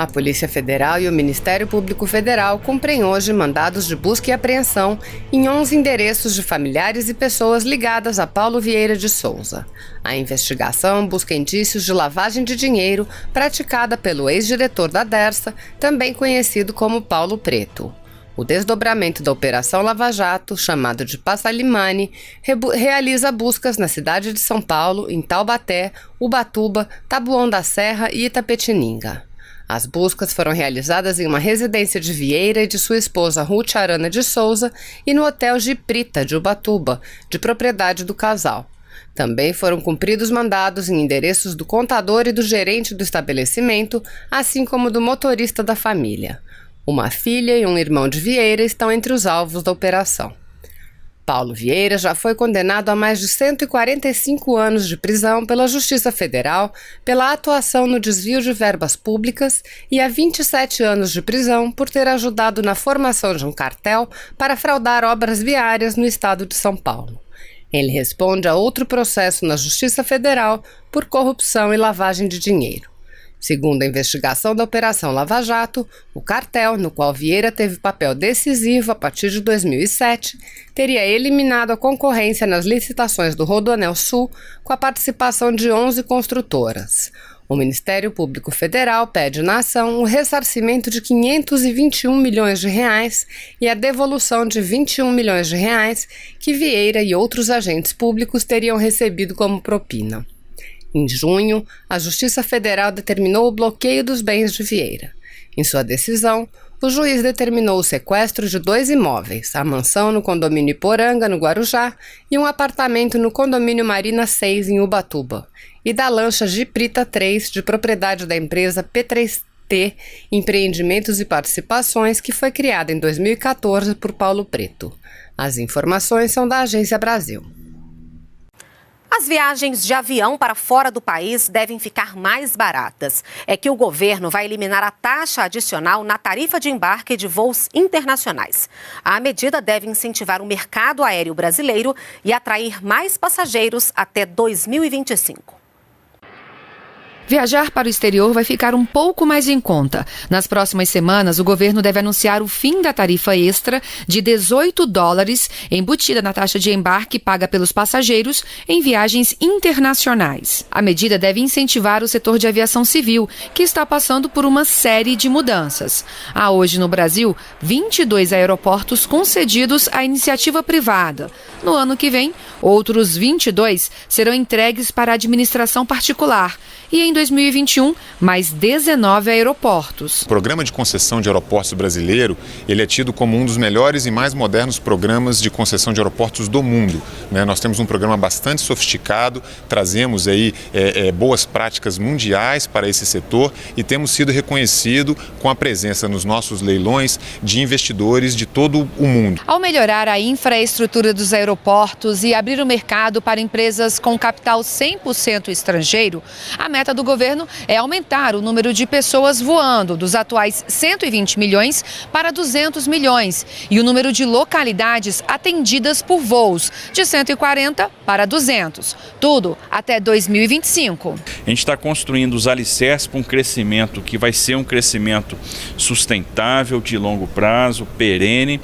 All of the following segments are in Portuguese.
A Polícia Federal e o Ministério Público Federal cumprem hoje mandados de busca e apreensão em 11 endereços de familiares e pessoas ligadas a Paulo Vieira de Souza. A investigação busca indícios de lavagem de dinheiro praticada pelo ex-diretor da Dersa, também conhecido como Paulo Preto. O desdobramento da Operação Lava Jato, chamado de Passalimani, realiza buscas na cidade de São Paulo, em Taubaté, Ubatuba, Taboão da Serra e Itapetininga. As buscas foram realizadas em uma residência de Vieira e de sua esposa Ruth Arana de Souza e no Hotel Giprita, de Ubatuba, de propriedade do casal. Também foram cumpridos mandados em endereços do contador e do gerente do estabelecimento, assim como do motorista da família. Uma filha e um irmão de Vieira estão entre os alvos da operação. Paulo Vieira já foi condenado a mais de 145 anos de prisão pela Justiça Federal pela atuação no desvio de verbas públicas e a 27 anos de prisão por ter ajudado na formação de um cartel para fraudar obras viárias no estado de São Paulo. Ele responde a outro processo na Justiça Federal por corrupção e lavagem de dinheiro. Segundo a investigação da Operação Lava Jato, o cartel, no qual Vieira teve papel decisivo a partir de 2007, teria eliminado a concorrência nas licitações do Rodoanel Sul com a participação de 11 construtoras. O Ministério Público Federal pede na ação o ressarcimento de 521 milhões de reais e a devolução de 21 milhões de reais que Vieira e outros agentes públicos teriam recebido como propina. Em junho, a Justiça Federal determinou o bloqueio dos bens de Vieira. Em sua decisão, o juiz determinou o sequestro de 2 imóveis, a mansão no condomínio Iporanga, no Guarujá, e um apartamento no condomínio Marina 6, em Ubatuba, e da lancha Giprita 3, de propriedade da empresa P3T, Empreendimentos e Participações, que foi criada em 2014 por Paulo Preto. As informações são da Agência Brasil. As viagens de avião para fora do país devem ficar mais baratas. É que o governo vai eliminar a taxa adicional na tarifa de embarque de voos internacionais. A medida deve incentivar o mercado aéreo brasileiro e atrair mais passageiros até 2025. Viajar para o exterior vai ficar um pouco mais em conta. Nas próximas semanas, o governo deve anunciar o fim da tarifa extra de $18 embutida na taxa de embarque paga pelos passageiros em viagens internacionais. A medida deve incentivar o setor de aviação civil, que está passando por uma série de mudanças. Há hoje no Brasil 22 aeroportos concedidos à iniciativa privada. No ano que vem, outros 22 serão entregues para a administração particular. E em 2021, mais 19 aeroportos. O programa de concessão de aeroportos brasileiro, ele é tido como um dos melhores e mais modernos programas de concessão de aeroportos do mundo. Nós temos um programa bastante sofisticado, trazemos aí boas práticas mundiais para esse setor e temos sido reconhecido com a presença nos nossos leilões de investidores de todo o mundo. Ao melhorar a infraestrutura dos aeroportos e abrir o mercado para empresas com capital 100% estrangeiro, a meta do governo é aumentar o número de pessoas voando dos atuais 120 milhões para 200 milhões e o número de localidades atendidas por voos de 140 para 200. Tudo até 2025. A gente está construindo os alicerces para um crescimento que vai ser um crescimento sustentável, de longo prazo, perene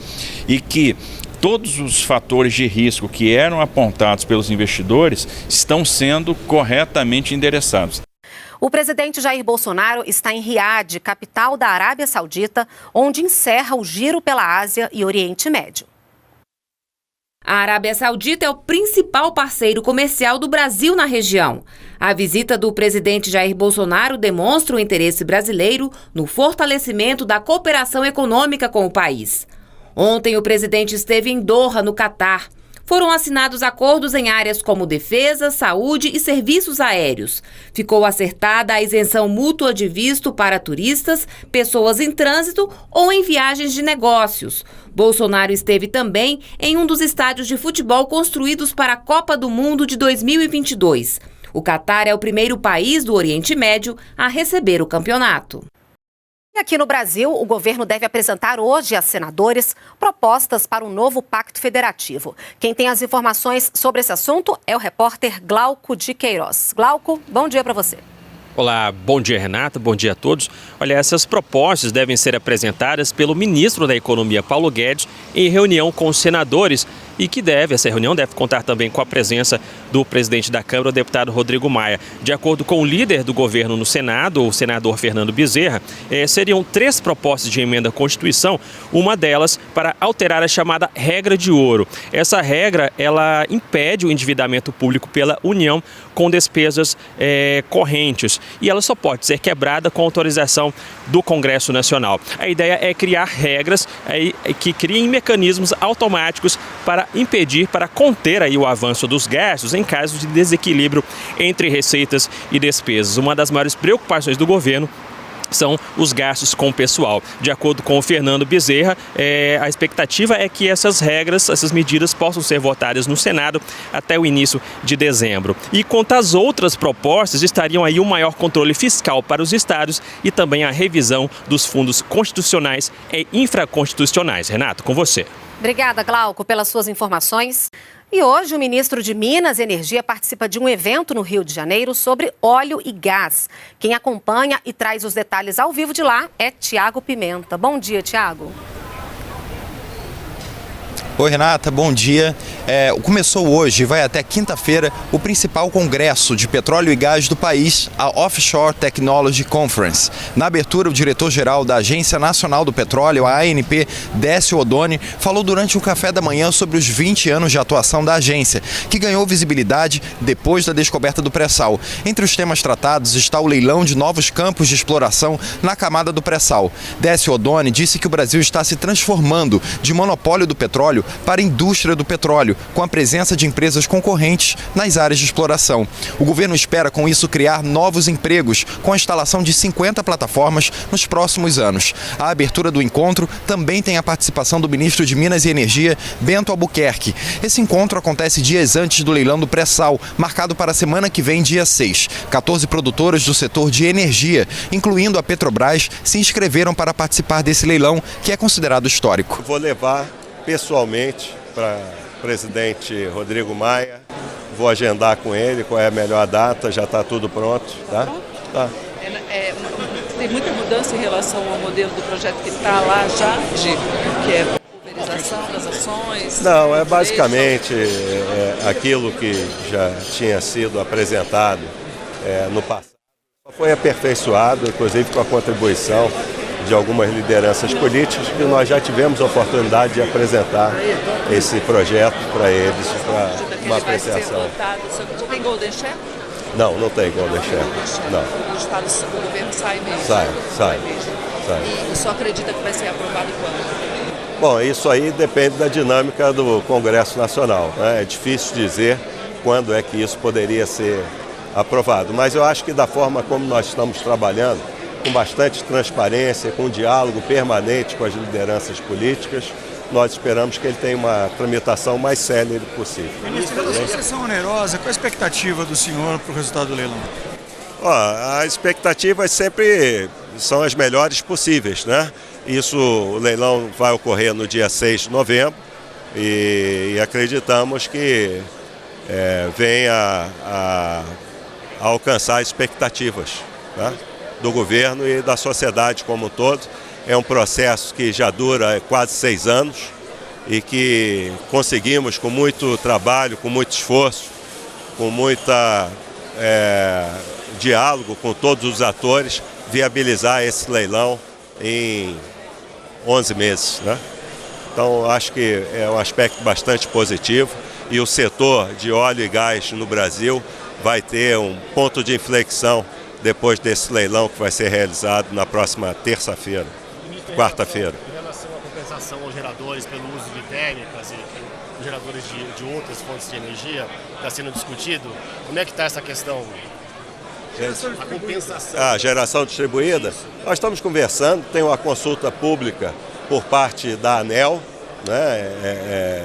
e que todos os fatores de risco que eram apontados pelos investidores estão sendo corretamente endereçados. O presidente Jair Bolsonaro está em Riad, capital da Arábia Saudita, onde encerra o giro pela Ásia e Oriente Médio. A Arábia Saudita é o principal parceiro comercial do Brasil na região. A visita do presidente Jair Bolsonaro demonstra o interesse brasileiro no fortalecimento da cooperação econômica com o país. Ontem, o presidente esteve em Doha, no Catar. Foram assinados acordos em áreas como defesa, saúde e serviços aéreos. Ficou acertada a isenção mútua de visto para turistas, pessoas em trânsito ou em viagens de negócios. Bolsonaro esteve também em um dos estádios de futebol construídos para a Copa do Mundo de 2022. O Catar é o primeiro país do Oriente Médio a receber o campeonato. E aqui no Brasil, o governo deve apresentar hoje a senadores propostas para um novo pacto federativo. Quem tem as informações sobre esse assunto é o repórter Glauco de Queiroz. Glauco, bom dia para você. Olá, bom dia Renata, bom dia a todos. Olha, essas propostas devem ser apresentadas pelo ministro da Economia, Paulo Guedes, em reunião com os senadores e que essa reunião deve contar também com a presença do presidente da Câmara, o deputado Rodrigo Maia. De acordo com o líder do governo no Senado, o senador Fernando Bezerra, seriam 3 propostas de emenda à Constituição, uma delas para alterar a chamada regra de ouro. Essa regra, ela impede o endividamento público pela União com despesas correntes e ela só pode ser quebrada com autorização do Congresso Nacional. A ideia é criar regras que criem mecanismos automáticos para impedir, para conter aí o avanço dos gastos em caso de desequilíbrio entre receitas e despesas. Uma das maiores preocupações do governo são os gastos com o pessoal. De acordo com o Fernando Bezerra, a expectativa é que essas regras, essas medidas possam ser votadas no Senado até o início de dezembro. E quanto às outras propostas, estariam aí um maior controle fiscal para os estados e também a revisão dos fundos constitucionais e infraconstitucionais. Renato, com você. Obrigada, Glauco, pelas suas informações. E hoje o ministro de Minas e Energia participa de um evento no Rio de Janeiro sobre óleo e gás. Quem acompanha e traz os detalhes ao vivo de lá é Tiago Pimenta. Bom dia, Tiago. Oi, Renata, bom dia. Começou hoje e vai até quinta-feira o principal congresso de petróleo e gás do país, a Offshore Technology Conference. Na abertura, o diretor-geral da Agência Nacional do Petróleo, a ANP, Décio Oddone, falou durante o café da manhã sobre os 20 anos de atuação da agência, que ganhou visibilidade depois da descoberta do pré-sal. Entre os temas tratados está o leilão de novos campos de exploração na camada do pré-sal. Décio Oddone disse que o Brasil está se transformando de monopólio do petróleo para a indústria do petróleo, com a presença de empresas concorrentes nas áreas de exploração. O governo espera com isso criar novos empregos, com a instalação de 50 plataformas nos próximos anos. A abertura do encontro também tem a participação do ministro de Minas e Energia, Bento Albuquerque. Esse encontro acontece dias antes do leilão do pré-sal, marcado para a semana que vem, dia 6. 14 produtoras do setor de energia, incluindo a Petrobras, se inscreveram para participar desse leilão, que é considerado histórico. Vou levar pessoalmente para o presidente Rodrigo Maia, vou agendar com ele qual é a melhor data, já está tudo pronto, tá? Tá. Tem muita mudança em relação ao modelo do projeto que está lá já, que é pulverização das ações? Não, é basicamente aquilo que já tinha sido apresentado no passado. Foi aperfeiçoado, inclusive com a contribuição de algumas lideranças políticas, que nós já tivemos a oportunidade de apresentar esse projeto para eles, para uma apreciação. Já tem Golden Share? Não, não tem Golden Share. Não. O governo sai mesmo? Sai. E só acredita que vai ser aprovado quando? Bom, isso aí depende da dinâmica do Congresso Nacional, né? É difícil dizer quando é que isso poderia ser aprovado, mas eu acho que da forma como nós estamos trabalhando, com bastante transparência, com diálogo permanente com as lideranças políticas, nós esperamos que ele tenha uma tramitação mais célere possível. Ministro, pela concessão onerosa, qual a expectativa do senhor para o resultado do leilão? As expectativas sempre são as melhores possíveis, né? O leilão vai ocorrer no dia 6 de novembro e acreditamos que venha a alcançar expectativas, tá? Do governo e da sociedade como um todo. É um processo que já dura quase 6 anos e que conseguimos, com muito trabalho, com muito esforço, com muita diálogo com todos os atores, viabilizar esse leilão em 11 meses, né? Então, acho que é um aspecto bastante positivo e o setor de óleo e gás no Brasil vai ter um ponto de inflexão depois desse leilão que vai ser realizado na próxima terça-feira, quarta-feira. Em relação à compensação aos geradores pelo uso de térmicas e geradores de outras fontes de energia, está sendo discutido. Como é que está essa questão? A compensação. A geração distribuída? Isso. Nós estamos conversando, tem uma consulta pública por parte da ANEEL, né?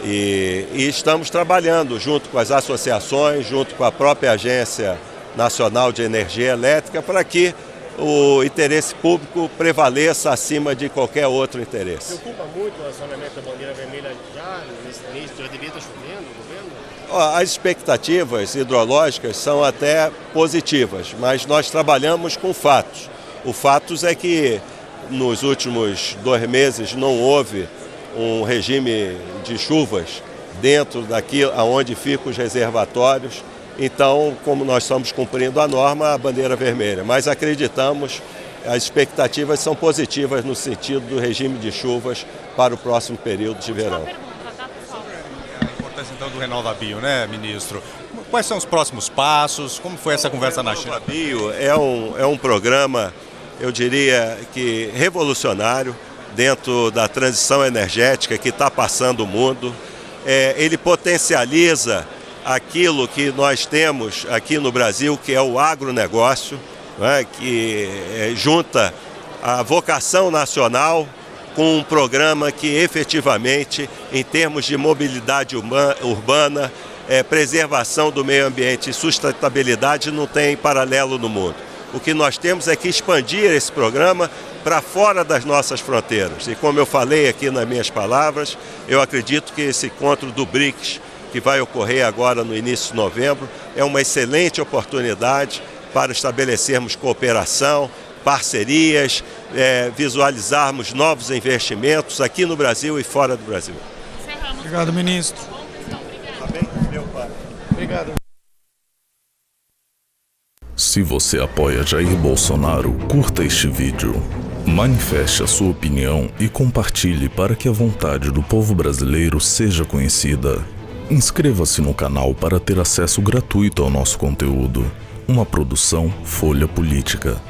E estamos trabalhando junto com as associações, junto com a própria Agência Nacional de Energia Elétrica, para que o interesse público prevaleça acima de qualquer outro interesse. Preocupa muito o acionamento da bandeira vermelha já nesse mês? Já devia estar chovendo no governo? As expectativas hidrológicas são até positivas, mas nós trabalhamos com fatos. O fato é que nos últimos 2 meses não houve um regime de chuvas dentro daqui onde ficam os reservatórios. Então, como nós estamos cumprindo a norma, a bandeira vermelha. Mas acreditamos, as expectativas são positivas no sentido do regime de chuvas para o próximo período de verão. A importância então do RenovaBio, né, ministro? Quais são os próximos passos? Como foi essa conversa na China? O RenovaBio é um programa, eu diria que revolucionário dentro da transição energética que está passando o mundo. Ele potencializa aquilo que nós temos aqui no Brasil, que é o agronegócio, né, que junta a vocação nacional com um programa que efetivamente, em termos de mobilidade urbana, preservação do meio ambiente e sustentabilidade, não tem paralelo no mundo. O que nós temos é que expandir esse programa para fora das nossas fronteiras. E como eu falei aqui nas minhas palavras, eu acredito que esse encontro do BRICS, que vai ocorrer agora no início de novembro, é uma excelente oportunidade para estabelecermos cooperação, parcerias, visualizarmos novos investimentos aqui no Brasil e fora do Brasil. Obrigado, ministro. Tá bem? Meu pai. Obrigado. Se você apoia Jair Bolsonaro, curta este vídeo. Manifeste a sua opinião e compartilhe para que a vontade do povo brasileiro seja conhecida. Inscreva-se no canal para ter acesso gratuito ao nosso conteúdo. Uma produção Folha Política.